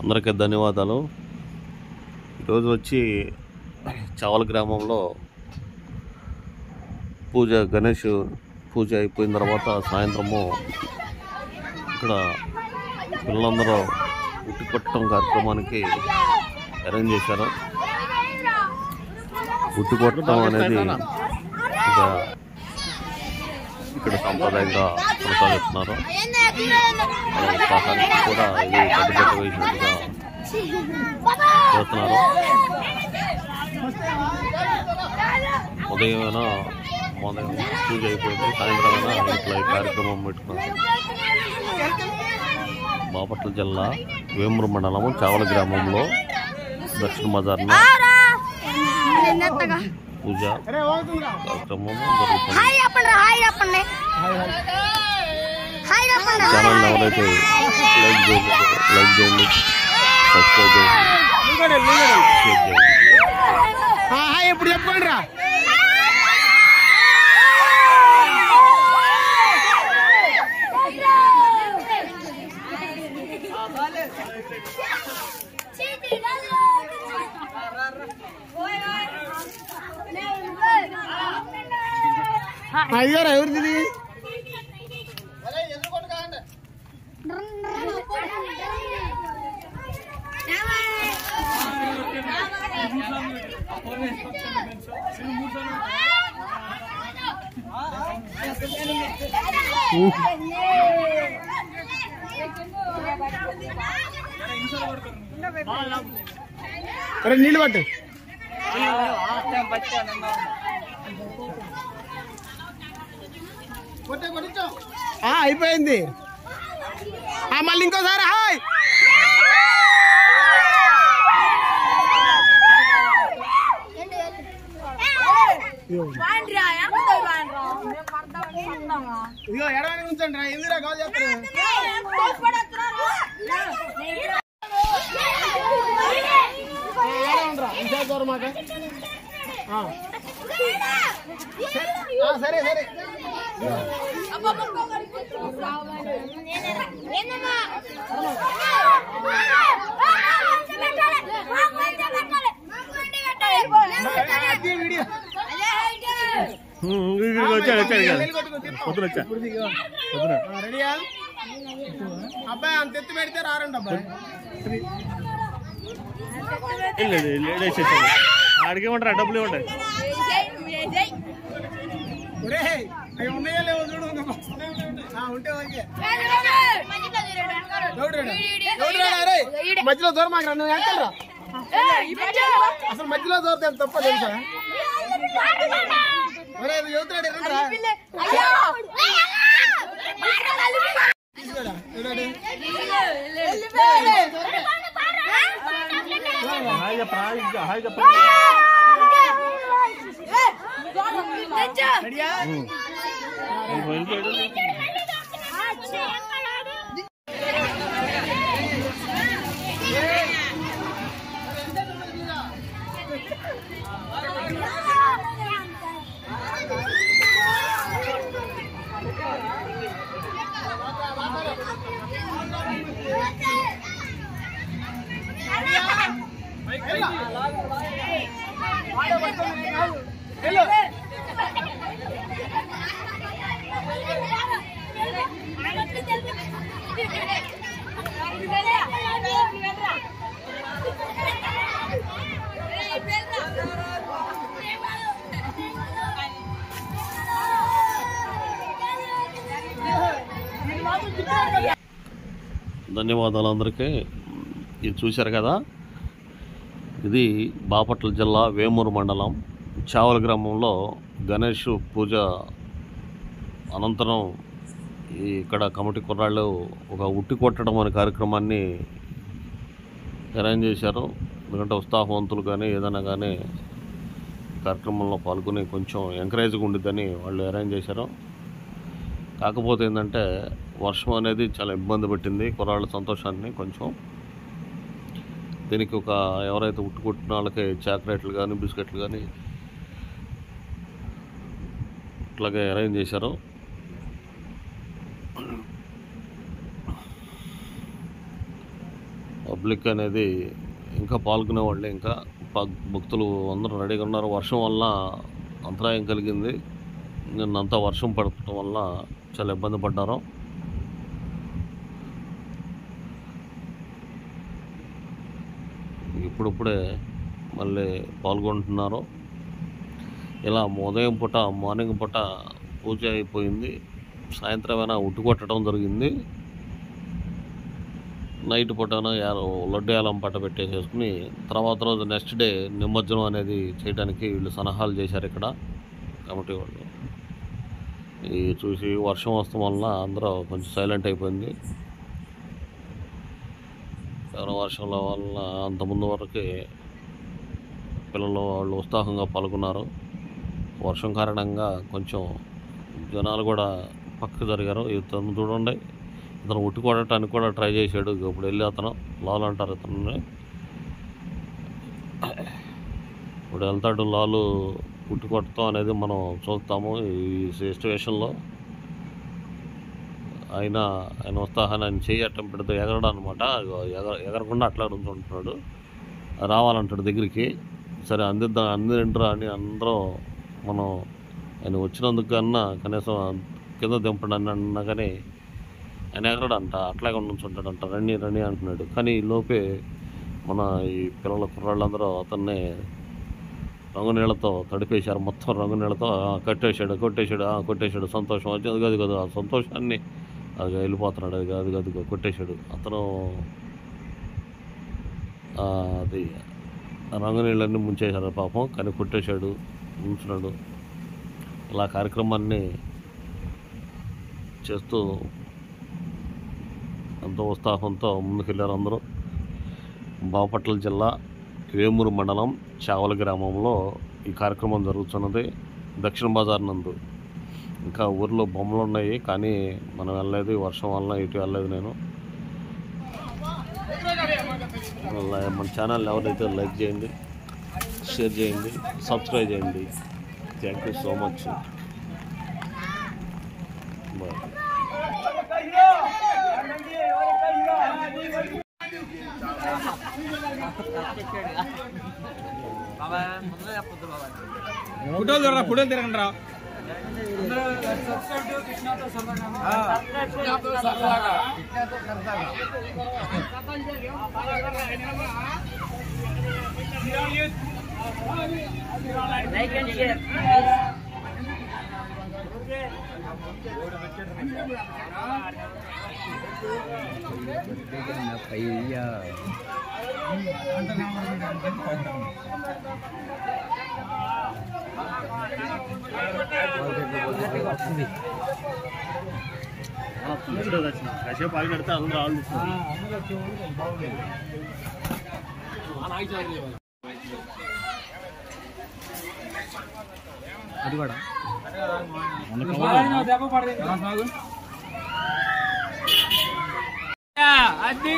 అందరికీ ధన్యవాదాలు. ఈరోజు వచ్చి చావల గ్రామంలో గణేష్ పూజ అయిపోయిన తర్వాత సాయంత్రము ఇక్కడ పిల్లలందరూ ఉట్టి కొట్టడం కార్యక్రమానికి అరేంజ్ చేశారు. ఉట్టి కొట్టడం అనేది ఇక్కడ సాంప్రదాయంగా కొనసాగిస్తున్నారు. ఉత్సాహానికి కూడా ఇది కట్టుబట్ట వేసినట్టుగా చేస్తున్నారు. ఉదయం పూజ అయిపోయింది, సాయంత్రం ఇట్లా ఈ కార్యక్రమం పెట్టుకున్నారు. బాపట్ల జిల్లా వేమూరు మండలము చావల గ్రామంలో దక్షిణ బజార్లో పూజ కార్యక్రమం జరుగుతుంది. ఛానల్ ఎవరైతే లైక్ చేయండి, సబ్స్క్రైబ్ చేయండి, షేర్ చేయండి. ఇప్పుడు చెప్పండి రా. అయ్యారా ఎవరిది? నీళ్ళు పట్టు. అయిపోయింది. మళ్ళీ ఇంకోసారి హాయ్. ఇదిగో ఎడవని ఉంచండి రా. ఎందుకు కాల్ చేస్తారు? మాట సరే సరే. రెడీయా అబ్బాయి? అంత ఎత్తు పెడితే రారండి అబ్బాయి. ఆడికేమంటారా? డబ్బులు ఇవ్వండి. అవి ఉన్నాయో లేవో చూడు. ఉంటే ఓకే. మధ్యలో దూరం మాకు నువ్వు ఎక్కడరా? అసలు మధ్యలో దూరతే తప్ప తెలుసా? చదువుతున్నాడు ఎక్కడరా? ధన్యవాదాలు అందరికీ. ఇది చూశారు కదా, ఇది బాపట్ల జిల్లా వేమూరు మండలం చావల గ్రామంలో గణేష్ పూజ అనంతరం ఇక్కడ కమిటీ కుర్రాళ్ళు ఒక ఉట్టి కొట్టడం అనే కార్యక్రమాన్ని అరేంజ్ చేశారు. ఎందుకంటే ఉత్సాహవంతులు కానీ ఏదైనా కానీ కార్యక్రమంలో పాల్గొని కొంచెం ఎంకరేజ్గా ఉండిద్దని వాళ్ళు అరేంజ్ చేశారు. కాకపోతే ఏంటంటే వర్షం అనేది చాలా ఇబ్బంది పెట్టింది కుర్రాళ్ళ సంతోషాన్ని. కొంచెం దీనికి ఎవరైతే ఉట్టు కొట్టిన వాళ్ళకి చాక్లెట్లు కానీ బిస్కెట్లు కానీ ఇట్లాగే అరేంజ్ చేశారు. పబ్లిక్ అనేది ఇంకా పాల్గొనే వాళ్ళే, ఇంకా భక్తులు అందరూ రెడీగా ఉన్నారు. వర్షం వల్ల అంతరాయం కలిగింది. నిన్నంతా వర్షం పడటం వల్ల చాలా ఇబ్బంది పడ్డారు. ఇప్పుడిప్పుడే మళ్ళీ పాల్గొంటున్నారు. ఇలా ఉదయం పూట మార్నింగ్ పూట పూజ అయిపోయింది. సాయంత్రమైనా ఉట్టు కొట్టడం జరిగింది. నైట్ పూటన లడ్డు ఏలం పట్ట పెట్టేసేసుకుని తర్వాత రోజు నెక్స్ట్ డే నిమజ్జనం అనేది చేయడానికి వీళ్ళు సలహాలు చేశారు ఇక్కడ కమిటీ వాళ్ళు. ఈ చూసి వర్షం వస్తాం వల్ల అందరూ కొంచెం సైలెంట్ అయిపోయింది. వర్షంల వల్ల అంతకుముందు వరకే పిల్లలు వాళ్ళు ఉత్సాహంగా పాల్గొన్నారు. వర్షం కారణంగా కొంచెం జనాలు కూడా పక్కకు జరిగారు. ఇతను చూడండి, ఇతను ఉట్టి కొట్టడానికి కూడా ట్రై చేశాడు. ఇప్పుడు వెళ్ళి అతను లాలు అంటారు ఇతను, ఇప్పుడు వెళ్తాడు లాలు ఉట్టి కొట్టడం అనేది మనం చూస్తాము ఈ సిచ్యువేషన్లో. ఆయన ఉత్సాహాన్ని ఆయన చేయి అట్టం పెడితే ఎగరడం అనమాట. ఎగరకుండా అట్లా ఉంటున్నాడు. రావాలంటాడు దగ్గరికి. సరే అందిండ్రా అని అందరూ మనం ఆయన వచ్చినందుకు కన్నా కనీసం కింద దింపండి అని అన్నా కానీ ఆయన ఎగరడంట, అట్లాగే ఉంచుంటాడంట. రండి రండి అంటున్నాడు. కానీ ఈ లోపే మన ఈ కుర్రాళ్ళందరూ అతన్ని రంగు నీళ్ళతో తడిపేశారు. మొత్తం రంగు నీళ్ళతో కొట్టేశాడు. సంతోషం వచ్చి అది కాదు ఆ సంతోషాన్ని అది వెళ్ళిపోతున్నాడు. అది కొట్టేశాడు అతను. అది రంగు నీళ్ళన్నీ ముంచేశాడు పాపం, కానీ కొట్టేశాడు, ఉంచున్నాడు. ఇలా కార్యక్రమాన్ని చేస్తూ ఎంతో ఉత్సాహంతో ముందుకెళ్ళారు అందరూ. బాపట్ల జిల్లా వేమూరు మండలం చావల గ్రామంలో ఈ కార్యక్రమం జరుగుతున్నది. దక్షిణ బజార్ నందు. ఇంకా ఊర్లో బొమ్మలు ఉన్నాయి కానీ మనం వెళ్ళలేదు, వర్షం వల్ల ఇటు వెళ్ళలేదు. నేను మన ఛానల్ ఎవరైతే లైక్ చేయండి, షేర్ చేయండి, సబ్స్క్రైబ్ చేయండి. Thank you so much. Bye. ఫోటోలు తిరగండి రా. కాసేపు ఆగి పెడితే అందరూ ఆలోచిస్తారు. అది కూడా అది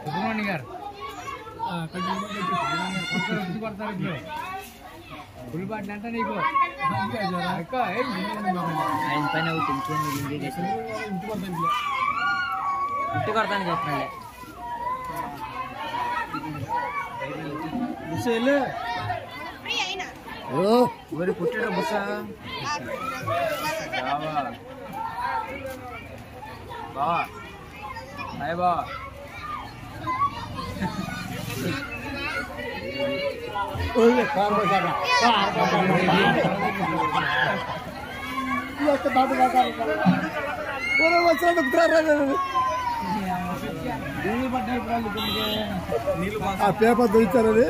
సుబ్రహ్మణ్య గారు కొడతారు పులిపాటి అంటే నీకు ఆయన పైన ఇంటి కొడతాను చెప్పండి. ఊరి పుట్టాడు బుస బావా హాయ్ బావా. పేపర్ దొరికారది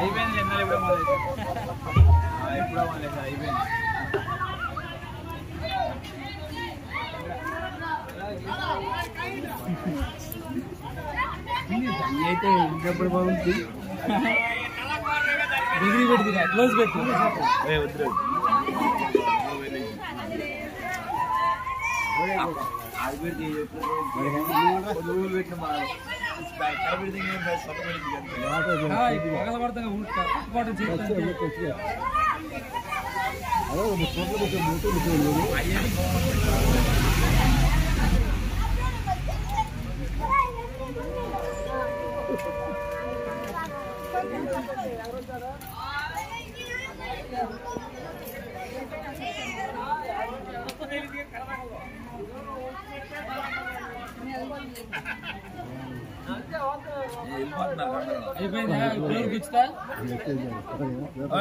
అయిపోయింది. ఎప్పుడో అయిపోయింది. అయితే ఇంకెప్పుడు బాగుంది. డిగ్రీ పెట్టి క్లోజ్ పెట్టి వద్దు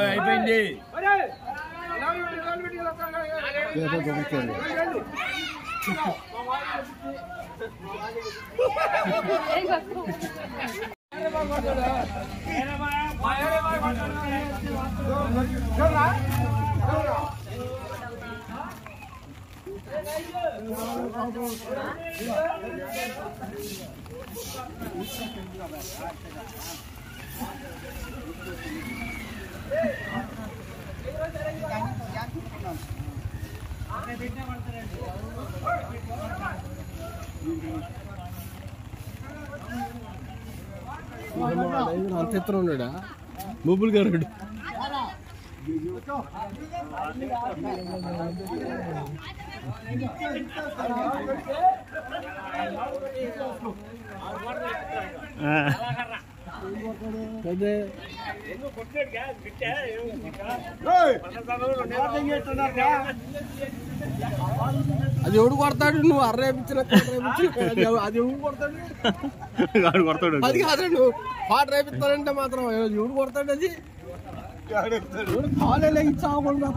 అయిపోయింది. అంత ఎత్తున ఉన్నాడా బొబ్బులు గారు? అది ఎవడు కొడతాడు? నువ్వు అర్రేపించిన అది ఎవడు కొడతాడు? అది కాదు, నువ్వు పాట రేపిస్తానంటే మాత్రం ఎవడు కొడతాడు? అది కాలేజ్ చావకుండా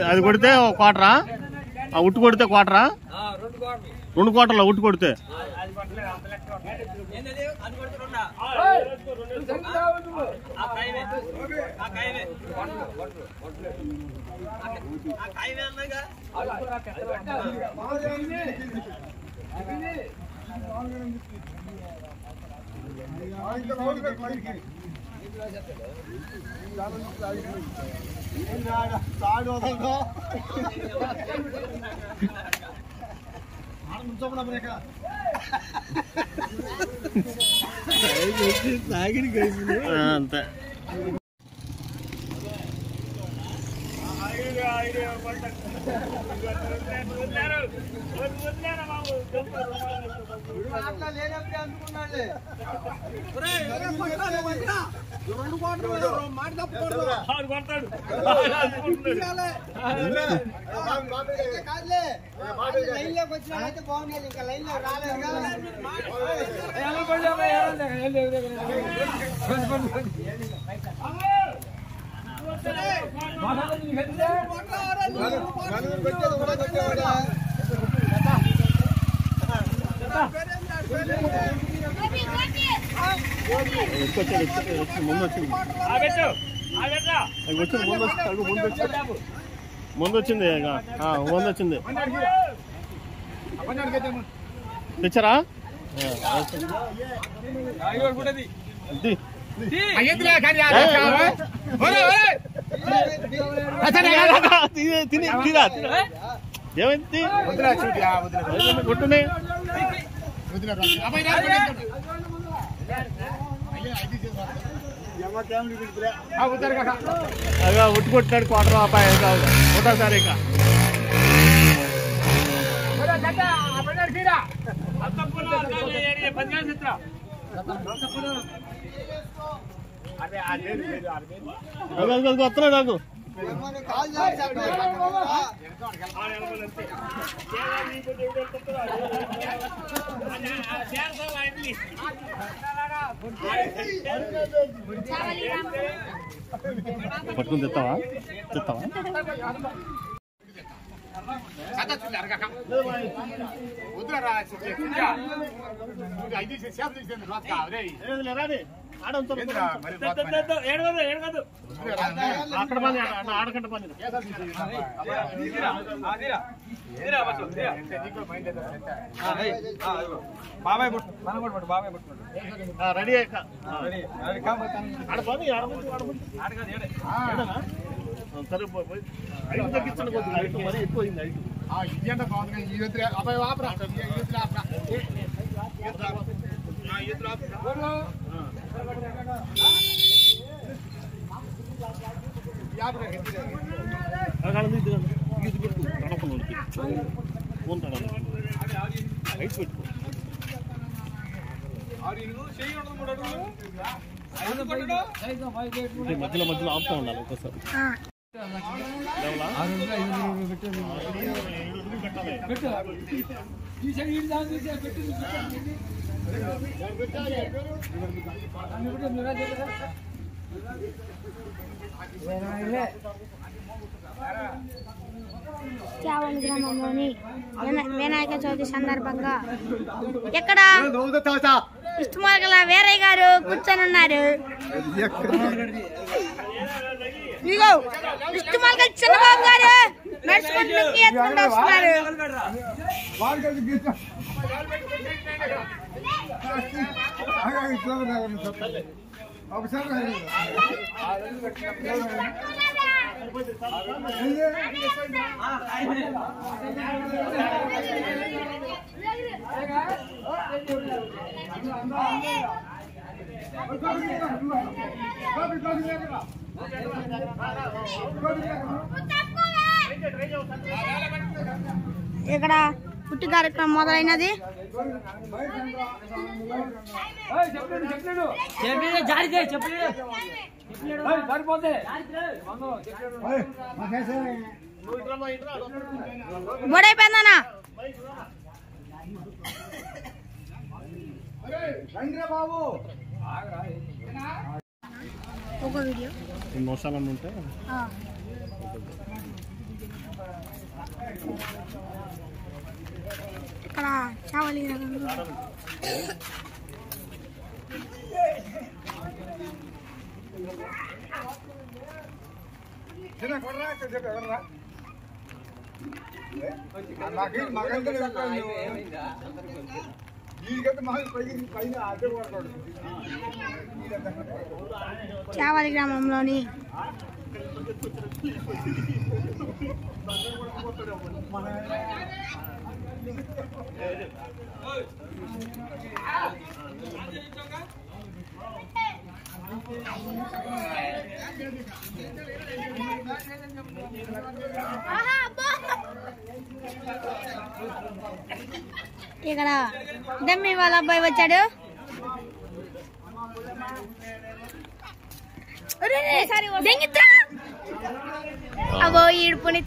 అది కొడితే ఒక క్వార్టరా? ఉట్టు కొడితే క్వార్టరా? 2 క్వార్టర్లా ఉట్టు కొడితే? అంతే. ముందు వచ్చింది తెచ్చారా? ఏమైంది? కొట్టునే అగా ఉట్టు కొట్టాడు క్వార్టర్ అబ్బాయి ఒకటోసారి ఇక వస్తున్నాడు నాకు. పట్టుకుని తెస్తావా? అక్కడ పని ఆడకంట పని బాబాయ్ రెడీ సరే ఐదు తగ్గించండి కొద్దిగా ఐదు మరీ ఎక్కువైంది ఐదు ఇదంతా బాగుంది ఈ ఎదురు అబ్బాయి ఆపరా మధ్యలో మధ్యలో ఆపుతా ఉండాలి ఒక్కసారి చావలి గ్రామంలోని వినాయక చవితి సందర్భంగా ఎక్కడ ఇష్టమార్గల వీరయ్య గారు కూర్చొని ఉన్నారు. ఇదిగో ఇష్టమార్గల చంద్రబాబు గారు నడుచుకుంటూ ఎత్తుకుంటూ వస్తున్నారు. ఇక్కడ పుట్టి కార్యక్రమం మొదలైనది. బొడైపోయిందనా ఒక వీడియో మోసాలన్నీ ఉంటే ఇక్కడ చావలి చావలి గ్రామంలోని ఇక్కడ దమ్మి వాళ్ళ అబ్బాయి వచ్చాడు. అబ్బో ఈడుపుని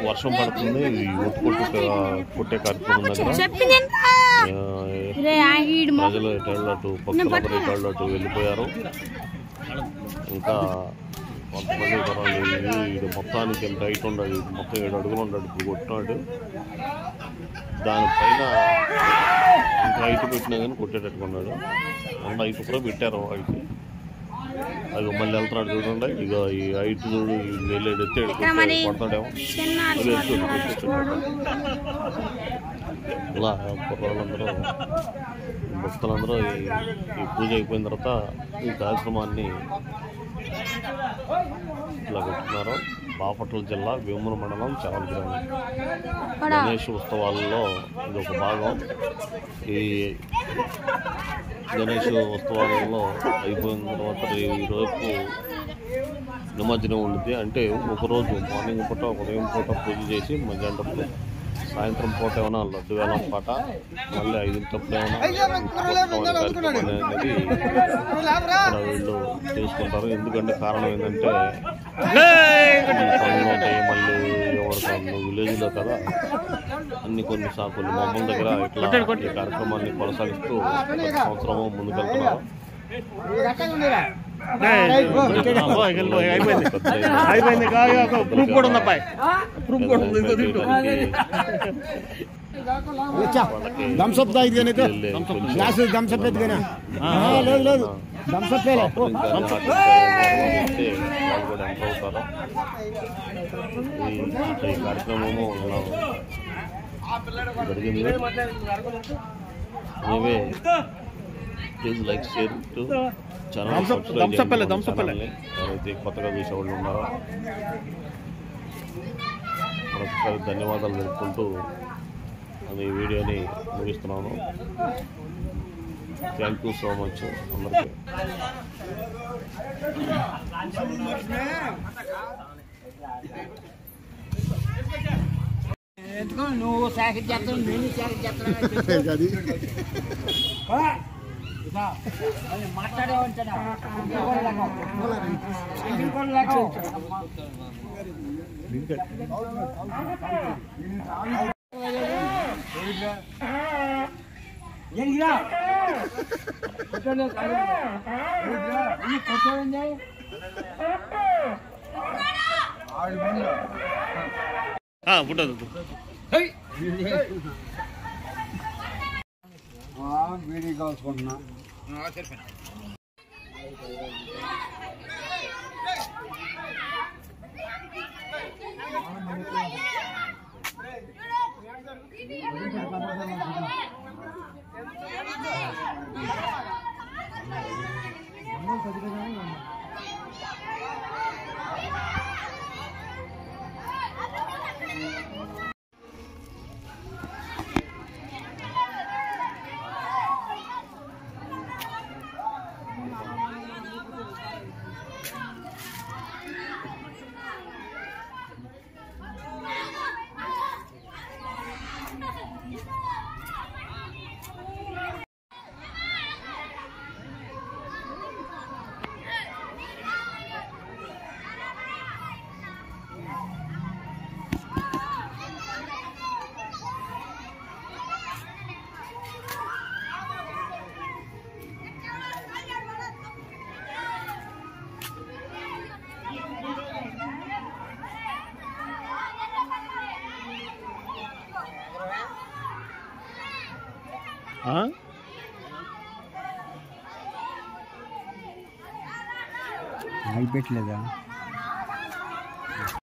వర్షం పడుతుంది. కొట్టే కార్యక్రమం ప్రజలు ఎటళ్ళట్టు పక్కన ఎటళ్ళట్టు వెళ్ళిపోయారు. ఇంకా కొంతమంది కొరాలు ఇది మొత్తానికి ఎంత హైట్ ఉండదు, మొత్తం 7 అడుగులు ఉండడు. ఇప్పుడు కొట్టినాడు, దానిపైన ఇంత హైట్ పెట్టినా కానీ కొట్టేటట్టుకున్నాడు. అంత హైట్ కూడా పెట్టారు వాడికి. అది మళ్ళీ వెళ్తున్నాడు చూడండి. ఇక ఈ హైట్ చూడు, వెళ్ళేది ఎత్తాడు కొడతాడేమో. ఇలా కుర్రాళ్ళందరూ భక్తులందరూ ఈ పూజ అయిపోయిన తర్వాత ఈ కార్యక్రమాన్ని ఇలా పెట్టుకున్నారు. బాపట్ల జిల్లా వేముల మండలం చావలి గ్రామం గణేష్ ఉత్సవాలలో ఇది ఒక భాగం. ఈ గణేష్ ఉత్సవాలలో అయిపోయిన తర్వాత ఈరోజు నిమజ్జనం ఉంటుంది. అంటే ఒకరోజు మార్నింగ్ పూట ఉదయం పూట పూజ చేసి మధ్యాహ్నం సాయంత్రం పూట ఏమైనా లడ్డు వేలం పాట, మళ్ళీ 5 ఏమైనా కార్యక్రమం అనేది ఇక్కడ వీళ్ళు చేసుకుంటారు. ఎందుకంటే కారణం ఏంటంటే పనులు ఉంటాయి, మళ్ళీ ఎవరు విలేజ్లో కదా అన్ని కొన్ని సాకులు మొబైల్ దగ్గర ఇట్లా ఈ కార్యక్రమాన్ని కొనసాగిస్తూ సంవత్సరము ముందుకెళ్తున్నారు. థమ్స్అప్ తాగితే గ్లాస్ థమ్స్అప్ ఎత్తుకనే లేదు లేదు థమ్స్అప్ ఈ కార్యక్రమము జరిగింది. మేమే please like share to channel ఎవరైతే కొత్తగా చూసేవాళ్ళు ఉన్నారో మరొకసారి ధన్యవాదాలు తెలుపుకుంటూ ఈ వీడియోని ముగిస్తున్నాను. థ్యాంక్ యూ సో మచ్ అందరికీ. నువ్వు శాఖ చేస్తావు నేను శాఖ చేస్తాను మాట్లాడేవంటే వీడియో కాల్చుకుంటున్నా అయిపోయట్లేదా?